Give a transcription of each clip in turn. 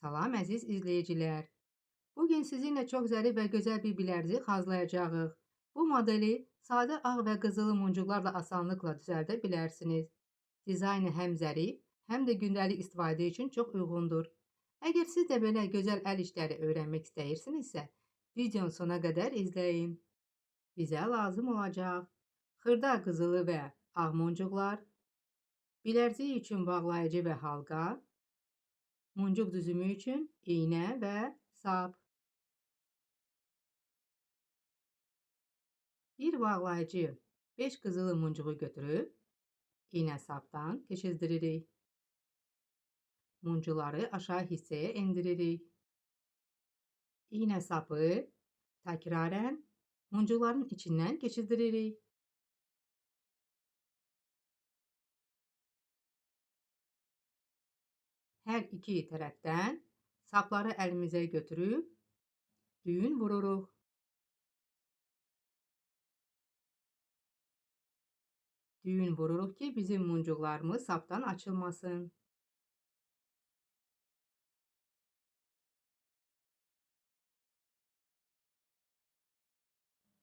Salam əziz izləyicilər. Bugün sizinlə çox zərif və gözəl bir bilərzik hazırlayacağıq. Bu modeli sadə ağ və qızılı muncuqlarla asanlıqla düzəldə bilərsiniz. Dizaynı həm zərif, həm də gündəlik istifadə üçün çox uyğundur. Əgər siz də belə gözəl əl işləri öyrənmək istəyirsinizsə, videonun sona qədər izləyin. Bizə lazım olacaq xırda qızılı və ağ muncuqlar, bilərzik üçün bağlayıcı və halqa, muncuq düzümü üçün iynə və sap. Bir bağlayıcı 5 qızılı muncuğu götürüb iynə sapdan keçirdiririk. Muncuları aşağı hissəyə endiririk. İynə sapı təkrarən muncuqların içindən keçirdiririk. Hər iki tərəfdən sapları əlimizə götürüb düyün vururuq. Düyün vururuq ki, bizim muncuqlarımız sapdan açılmasın.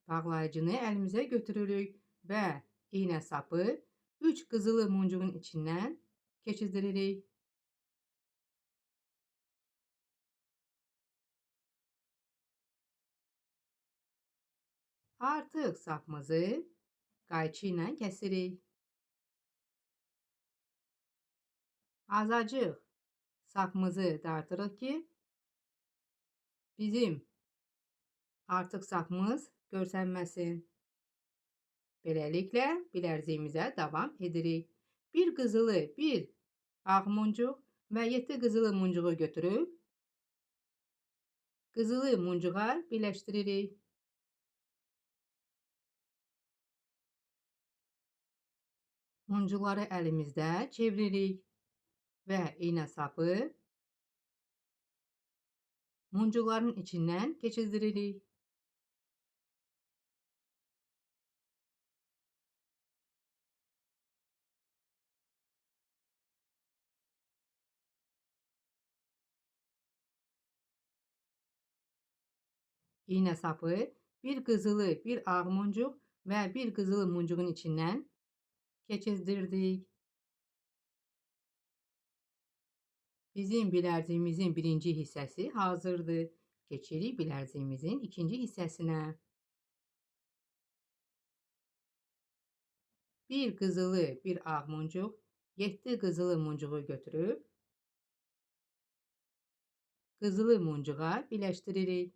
Bağlayıcını əlimizə götürürük və iynə sapı 3 qızılı muncuğun içindən keçirdiririk. Artıq sapımızı qayçı ilə kəsirik. Azacıq sapımızı dartırıq ki, bizim artıq sapımız görsənməsin. Beləliklə bilərziyimizə davam edirik. Bir qızılı, bir ağ muncuq və 7 qızılı muncuğu götürüb qızılı muncuğa birləşdiririk. Muncuqları əlimizdə çeviririk və iynə sapı muncuqların içindən keçirdiririk. İynə sapı bir qızılı, bir ağ muncuq və bir qızılı muncuğun içindən keçirdirdik. Bizim bilərziyimizin birinci hissəsi hazırdır. Keçirik bilərziyimizin ikinci hissəsinə. Bir qızılı, bir ağ muncuq, 7 qızılı muncuğu götürüb qızılı muncuğa birləşdiririk.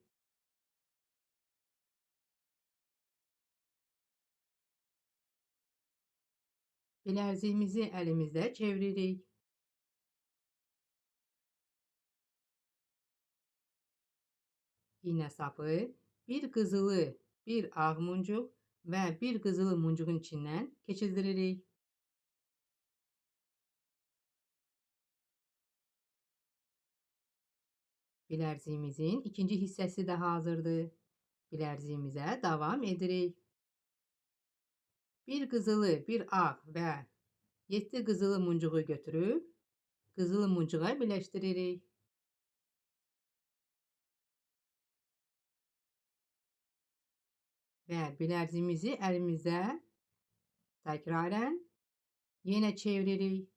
Bilərziyimizi əlimizdə çeviririk. İynə sapı bir qızılı, bir ağ muncuq və bir qızılı muncuğun içindən keçirdiririk. Bilərziyimizin ikinci hissəsi də hazırdır. Bilərziyimizə davam edirik. Bir qızılı, bir ağ və 7 qızılı muncuğu götürüb qızılı muncuğa birləşdiririk. Və bilərziyimizi əlimizdə təkrarən yenə çeviririk.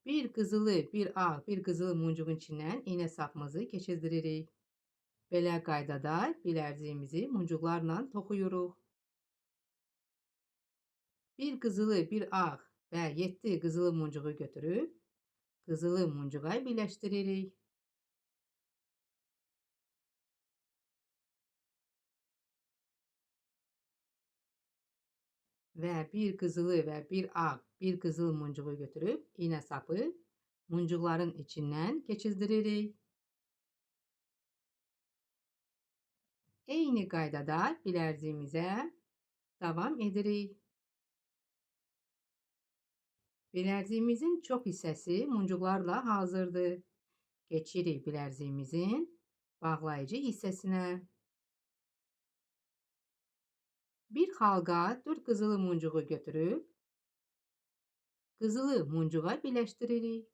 Bir qızılı, bir ağ, bir qızılı muncuğun içindən iynə sapımızı keçirdiririk. Belə qaydada bilərziyimizi muncuqlarla toxuyuruq. Bir qızılı, bir ağ və 7 qızılı muncuğu götürüb qızılı muncuğa birləşdiririk. Və bir qızılı və bir ağ, bir qızıl muncuğu götürüb iynə sapı muncuqların içindən keçirdiririk. Eyni qaydada bilərziyimizə davam edirik. Bilərziyimizin çox hissəsi muncuqlarla hazırdır. Keçirik bilərziyimizin bağlayıcı hissəsinə. Bir halqa 4 qızılı muncuğu götürüb qızılı muncuğa birləşdiririk.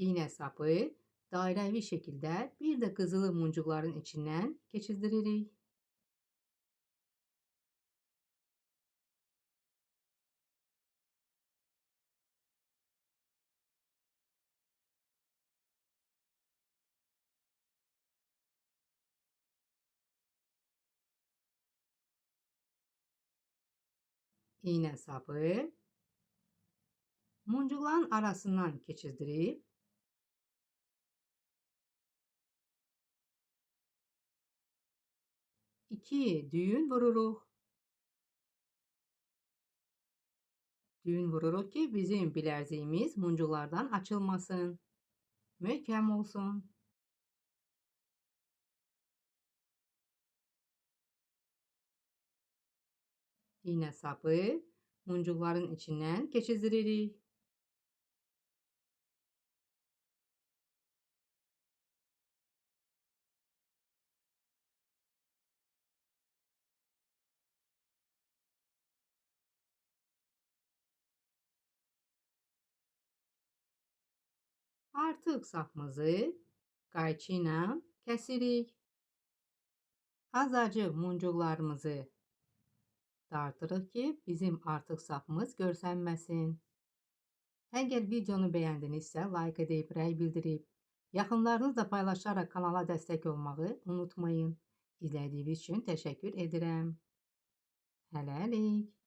İğne sapı dairəvi şəkildə bir də qızılı muncuqların içindən keçirdiririk. İğne sapı muncuqların arasından keçirdirib iki düyün vururuq. Düyün vururuq ki, bizim bilərziyimiz muncuqlardan açılmasın, möhkəm olsun. İğne sapı muncuqların içindən keçirdiririk. Artıq sapımızı qayçı ilə kəsirik. Azacıq muncuqlarımızı dartırıq ki, bizim artıq sapımız görsənməsin. Əgər videonu bəyəndinizsə, like edib, rəy bildirib, yaxınlarınızla paylaşaraq kanala dəstək olmağı unutmayın. İzlədiyiniz üçün təşəkkür edirəm. Hələlik.